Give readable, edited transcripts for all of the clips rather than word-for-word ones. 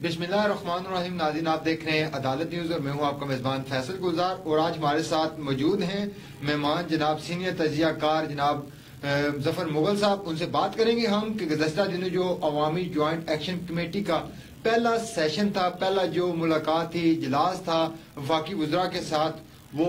बिस्मिल्लाहिर्रहमानिर्रहीम। नाज़रीन, आप देख रहे हैं अदालत न्यूज़ और मैं हूं आपका मेज़बान फैसल गुलजार। और आज हमारे साथ मौजूद हैं मेहमान जनाब सीनियर तजियाकार जनाब जफर मुगल साहब। उनसे बात करेंगे हम कि गुज़श्ता दिनों जो अवामी ज्वाइंट एक्शन कमेटी का पहला सेशन था, पहला जो मुलाकात थी, इजलास था वफाकी वज़रा के साथ, वो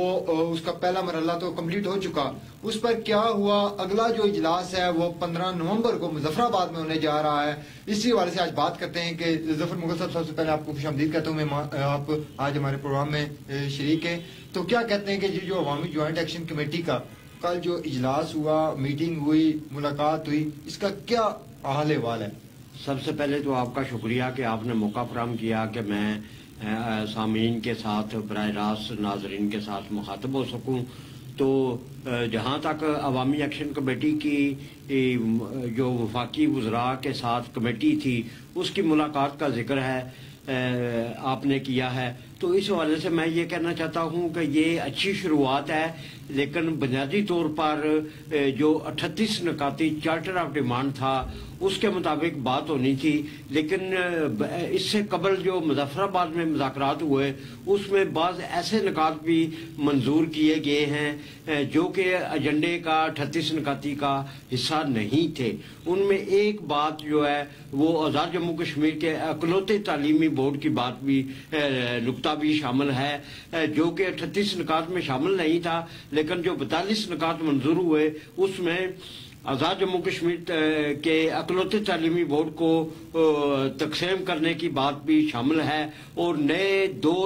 उसका पहला मरहला तो कंप्लीट हो चुका। उस पर क्या हुआ, अगला जो इजलास है वो 15 नवंबर को मुजफ्फराबाद में होने जा रहा है। इसी हवाले से आज बात करते हैं कि जफर मुगल साहब, सबसे पहले आपको खुशामदीद कहता हूँ। आप आज हमारे प्रोग्राम में शरीक हैं, तो क्या कहते हैं कि जो अवामी ज्वाइंट एक्शन कमेटी का कल जो इजलास हुआ, मीटिंग हुई, मुलाकात हुई, इसका क्या हाल अहवाल है? सबसे पहले तो आपका शुक्रिया कि आपने मौका फराहम किया कि मैं सामीन के साथ बराह रास्त नाजरीन के साथ मुखातब हो सकूं। तो जहां तक अवामी एक्शन कमेटी की जो वफाकी वज़रा के साथ कमेटी थी उसकी मुलाकात का जिक्र है, आपने किया है, तो इस हवाले से मैं ये कहना चाहता हूँ कि ये अच्छी शुरुआत है। लेकिन बुनियादी तौर पर जो 38 नकाती चार्टर ऑफ डिमांड था उसके मुताबिक बात होनी थी। लेकिन इससे कबल जो मुजफ्फराबाद में मुज़ाकरात हुए उसमें बाज़ ऐसे नकात भी मंजूर किए गए हैं जो कि एजेंडे का 38 नकाती का हिस्सा नहीं थे। उनमें एक बात जो है वो आज़ाद जम्मू कश्मीर के अकलौते तालीमी बोर्ड की बात भी नुक्ता भी शामिल है जो कि 38 नकात में शामिल नहीं था। लेकिन जो 42 नकात मंजूर हुए उसमें आज़ाद जम्मू कश्मीर के अकलौते तालीमी बोर्ड को तकसीम करने की बात भी शामिल है और नए दो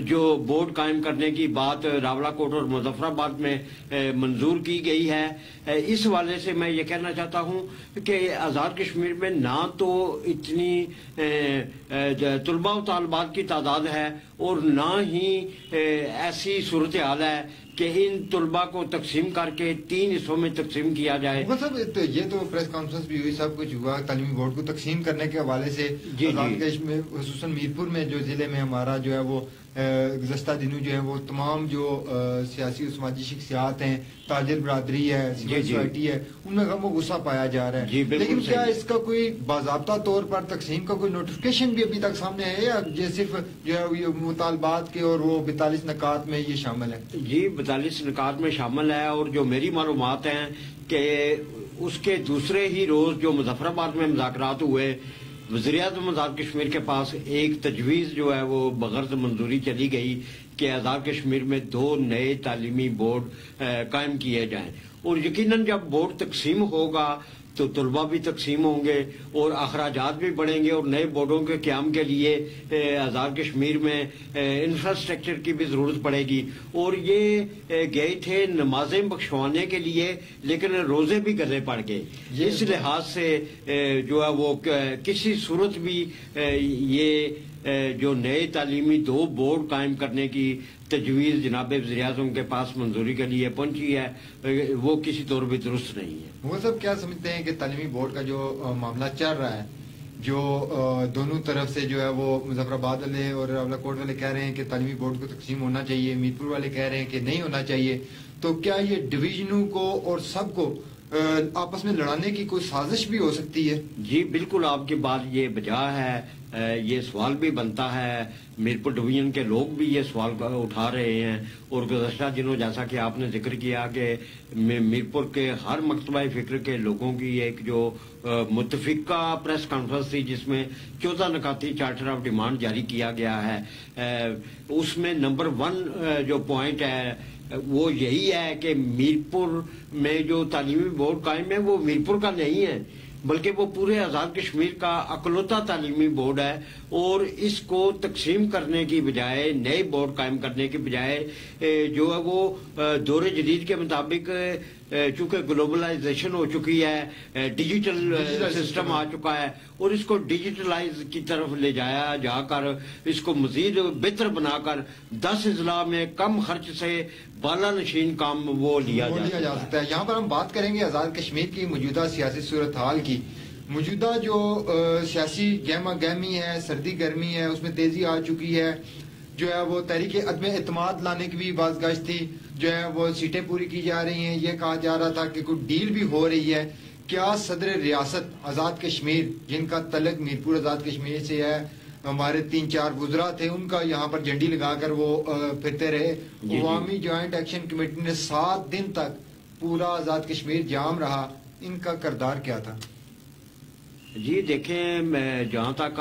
जो बोर्ड कायम करने की बात रावलाकोट और मुजफ्फराबाद में मंजूर की गई है। इस हवाले से मैं ये कहना चाहता हूँ कि आज़ाद कश्मीर में ना तो इतनी तलबा व तालबात की तादाद है और ना ही ऐसी सूरत हाल है कि इन तलबा को तकसीम करके 3 हिस्सों में तकसीम किया जाए। मतलब ये तो प्रेस कॉन्फ्रेंस भी हुई, सब कुछ हुआ, तालीमी बोर्ड को तकसीम करने के हवाले से। खुसूसन मीरपुर में जो जिले में हमारा जो है वो गुज़श्ता दिनों जो है वो तमाम जो सियासी और समाजी शख्सियात हैं, ताजिर बरादरी है, सिविल सोसाइटी है, उनमें गम व गुस्सा पाया जा रहा है। लेकिन क्या इसका कोई बाज़ाब्ता तौर पर तकसीम का कोई नोटिफिकेशन भी अभी तक सामने है या ये सिर्फ जो है ये मुतालबात के और वो 42 नकात में ये शामिल है? जी, 42 नकात में शामिल है। और जो मेरी मालूमात हैं कि उसके दूसरे ही रोज जो मुजफ्फराबाद में मुज़ाकरात हुए, वज़ीर-ए-आज़म आज़ाद कश्मीर के पास एक तजवीज़ जो है वो बग़र्ज़ मंजूरी चली गई कि आज़ाद कश्मीर में 2 नए तालीमी बोर्ड कायम किए जाएं। और यकीनन जब बोर्ड तकसीम होगा तो तलबा भी तकसीम होंगे और अखराजात भी बढ़ेंगे और नए बोर्डों के क़याम के लिए आज़ाद कश्मीर में इंफ्रास्ट्रक्चर की भी ज़रूरत पड़ेगी। और ये गए थे नमाजें बख्शवाने के लिए, लेकिन रोज़े भी गले पड़ गए। इस लिहाज से जो है वो किसी सूरत भी ये जो नए तालीमी 2 बोर्ड कायम करने की तजवीज़ जनाब वज़ीर-ए-आज़म के पास मंजूरी के लिए पहुंची है वो किसी तौर पर दुरुस्त नहीं है। वो सब क्या समझते हैं कि तालीमी बोर्ड का जो मामला चल रहा है, जो दोनों तरफ से जो है वो मुजफ्फराबाद वाले और रावलाकोट वाले कह रहे हैं कि तालीमी बोर्ड को तकसीम होना चाहिए, मीरपुर वाले कह रहे हैं कि नहीं होना चाहिए, तो क्या ये डिवीजनों को और सबको आपस में लड़ाने की कोई साजिश भी हो सकती है? जी बिल्कुल, आपकी बात ये बजा है। ये सवाल भी बनता है, मीरपुर डिवीजन के लोग भी ये सवाल उठा रहे हैं। और गुज़श्ता दिनों जैसा कि आपने जिक्र किया कि मीरपुर के हर मकतबा फ़िक्र के लोगों की एक जो मुतफ़िका प्रेस कॉन्फ्रेंस थी जिसमें 14 नकाती चार्टर ऑफ डिमांड जारी किया गया है, उसमें नंबर 1 जो पॉइंट है वो यही है कि मीरपुर में जो तालीमी बोर्ड कायम है वो मीरपुर का नहीं है बल्कि वो पूरे आज़ाद कश्मीर का अकलौता तालीमी बोर्ड है। और इसको तकसीम करने की बजाय, नए बोर्ड कायम करने की बजाय जो है वो दौरे जदीद के मुताबिक चूंकि ग्लोबलाइजेशन हो चुकी है, डिजिटल सिस्टम आ चुका है और इसको डिजिटलाइज की तरफ ले जाया जाकर इसको मजीद बेहतर बनाकर 10 अजला में कम खर्च से बाला नशीन काम वो लिया जा सकता है। यहाँ पर हम बात करेंगे आज़ाद कश्मीर की मौजूदा सियासी सूरत हाल की। मौजूदा जो सियासी गहमा गहमी है, सर्दी गर्मी है, उसमें तेजी आ चुकी है। जो है वो तहरीक अदम एतमाद लाने की भी बाज़गाश थी, जो है वो सीटें पूरी की जा रही हैं। ये कहा जा रहा था कि कोई डील भी हो रही है। क्या सदर रियासत आज़ाद कश्मीर, जिनका तलक मीरपुर आज़ाद कश्मीर से है, ہمارے 3-4 وزراء تھے ان کا یہاں پر جھنڈی لگا کر وہ پھرتے رہے. عوامی جوائنٹ ایکشن کمیٹی نے 7 دن تک پورا آزاد کشمیر جام رہا. ان کا کردار کیا تھا؟ جی دیکھیں، جہاں تک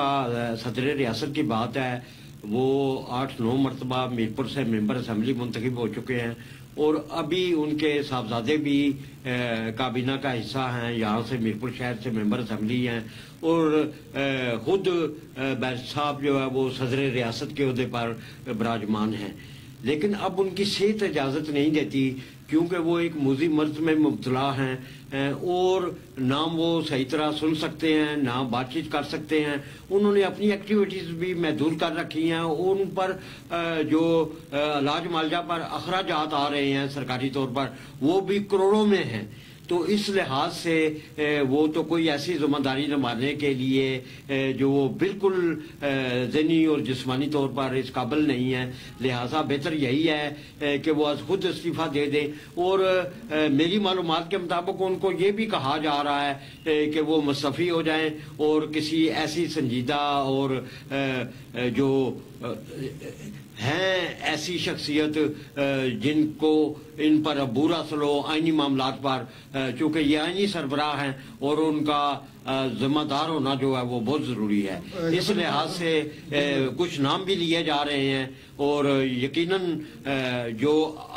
صدر ریاست کی بات ہے، وہ 8-9 مرتبہ میرپور سے ممبر اسمبلی منتخب ہو چکے ہیں، اور ابھی ان کے صاحبزادے بھی کابینہ کا حصہ ہیں، یہاں سے میرپور شہر سے ممبر اسمبلی ہیں، اور خود بیرسٹ صاحب جو ہے وہ صدر ریاست کے عہدے پر براجمان ہیں. لیکن اب ان کی صحت اجازت نہیں دیتی، کیونکہ وہ ایک موذی مرض میں مبتلا ہیں، اور نہ وہ صحیح طرح سن سکتے ہیں، نہ بات چیت کر سکتے ہیں. انہوں نے اپنی ایکٹیویٹیز بھی محدود کر رکھی ہیں، اور ان پر جو علاج معالجہ پر اخراجات آ رہے ہیں سرکاری طور پر، وہ بھی کروڑوں میں ہیں. تو اس لحاظ سے وہ تو کوئی ایسی ذمہ داری نبھانے کے لیے جو وہ بالکل ذہنی اور جسمانی طور پر اس قابل نہیں ہے. لہٰذا بہتر یہی ہے کہ وہ خود استعفیٰ دے دیں. اور میری معلومات کے مطابق ان کو یہ بھی کہا جا رہا ہے کہ وہ مستعفی ہو جائیں، اور کسی ایسی سنجیدہ اور جو ہیں ایسی شخصیت جن کو ان پر عبور حاصل ہو آئینی معاملات پر، چونکہ یہ آئینی سربراہ ہیں اور ان کا ذمہ دار ہونا جو ہے وہ بہت ضروری ہے. اس لحاظ سے کچھ نام بھی لیے جا رہے ہیں، اور یقیناً جو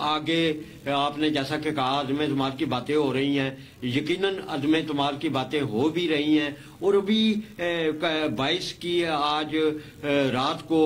آگے آپ نے جیسا کہ کہا عدم اعتماد کی باتیں ہو رہی ہیں، یقیناً عدم اعتماد کی باتیں ہو بھی رہی ہیں. اور ابھی 22 کی آج رات کو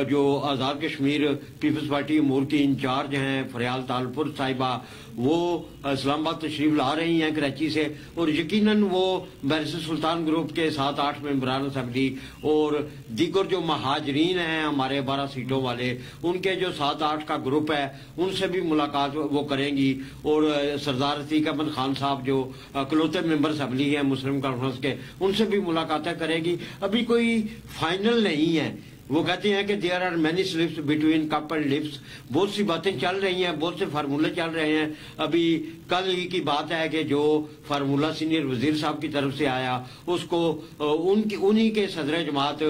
جو آزاد کشمیر پیپلز پارٹی امور کی انچارج ہیں فریال تالپور صاحبہ، وہ اسلام آباد تشریف لا رہی ہیں کراچی سے، اور یقیناً وہ بیرسٹر سلطان گروپ کے 7-8 ممبران اسمبلی اور دیگر جو مہاجرین ہیں ہمارے 12 سیٹوں والے، ان کے جو 7-8 کا گروپ ہے، ان سے بھی ملاقات وہ کریں گی. اور سردار عتیق احمد خان صاحب جو اکلوتے ممبر اسمبلی ہیں مسلم کانفرنس کے، ان سے بھی ملاقاتیں کرے گی. ابھی کوئی فائنل نہیں ہے. وہ کہتے ہیں کہ there are many slips between cup and lips. بہت سی باتیں چل رہی ہیں، بہت سے فارمولے چل رہے ہیں. ابھی کل ہی کی بات ہے کہ جو فارمولہ سینئر وزیر صاحب کی طرف سے آیا، اس کو انہی کے صدر جماعت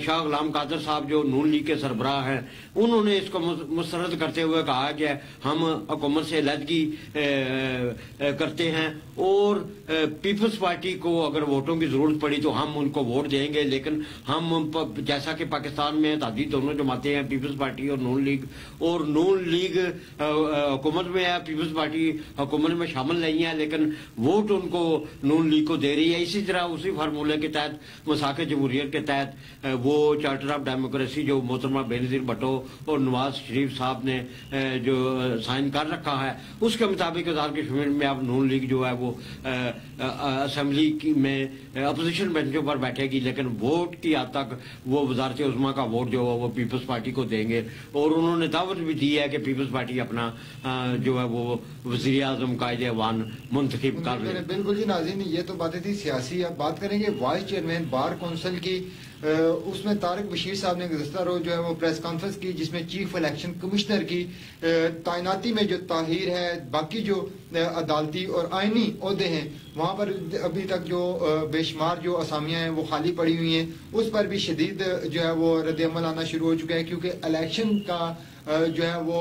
شاہ غلام قادر صاحب جو نون لیگ کے سربراہ ہیں، انہوں نے اس کو مسترد کرتے ہوئے کہا کہ ہم حکومت سے علیحدگی کرتے ہیں، اور پیپلز پارٹی کو اگر ووٹوں کی ضرورت پڑی تو ہم ان کو ووٹ دیں گے. لیکن ہم جیسا کہ پاکستان میں اتحادی دونوں جماعتیں ہیں، پیپلز پارٹی اور نون لیگ حکومت میں ہے، پیپلز پارٹی حکومت میں شامل نہیں ہے، لیکن ووٹ ان کو نون لیگ کو دے رہی ہے. اسی طرح اسی فارمولے کے تحت مساق جمہوریت کے تحت وہ چارٹر آف ڈیموکریسی جو محترمہ بینظیر بھٹو اور نواز شریف صاحب نے جو سائن کر رکھا ہے، اس کے مطابق آزاد کشمیر میں اب نون لیگ جو ہے وہ اسمبلی میں اپوزیشن بینچوں پر بیٹھے گی، لیکن ووٹ کی حد تک وہ وزارت عظمیٰ کا ووٹ جو ہے وہ پیپلز پارٹی کو دیں گے. اور انہوں نے دعوت بھی دی ہے کہ پیپلز پارٹی اپنا جو ہے وہ وزیر اعظم قائد ایوان منتخب کر لے. بالکل جی ناظرین، یہ تو باتیں تھی سیاسی. اب بات کریں گے وائس چیئرمین بار کونسل کی. اس میں طارق بشیر صاحب نے گزشتہ روز جو ہے وہ پریس کانفرنس کی، جس میں چیف الیکشن کمشنر کی تعیناتی میں جو تاخیر ہے، باقی جو عدالتی اور آئینی عہدے ہیں وہاں پر ابھی تک جو بے شمار جو اسامیاں ہیں وہ خالی پڑی ہوئی ہیں، اس پر بھی شدید جو ہے وہ رد عمل آنا شروع ہو چکا ہے. کیونکہ الیکشن کا جو ہے وہ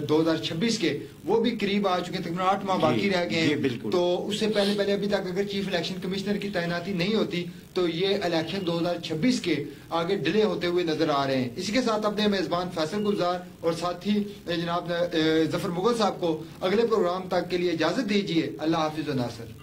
2026 کے وہ بھی قریب آ چکے ہیں، تقریباً 8 ماہ باقی رہ گئے ہیں. تو اس سے پہلے ابھی تک اگر چیف الیکشن کمشنر کی تعیناتی نہیں ہوتی تو یہ الیکشن 2026 کے آگے ڈیلے ہوتے ہوئے نظر آ رہے ہیں. اسی کے ساتھ اپنے میزبان فیصل گلزار اور ساتھی جناب ظفر مغل صاحب کو اگلے پروگرام تک کے لیے اجازت دیجیے. اللہ حافظ و ناصر.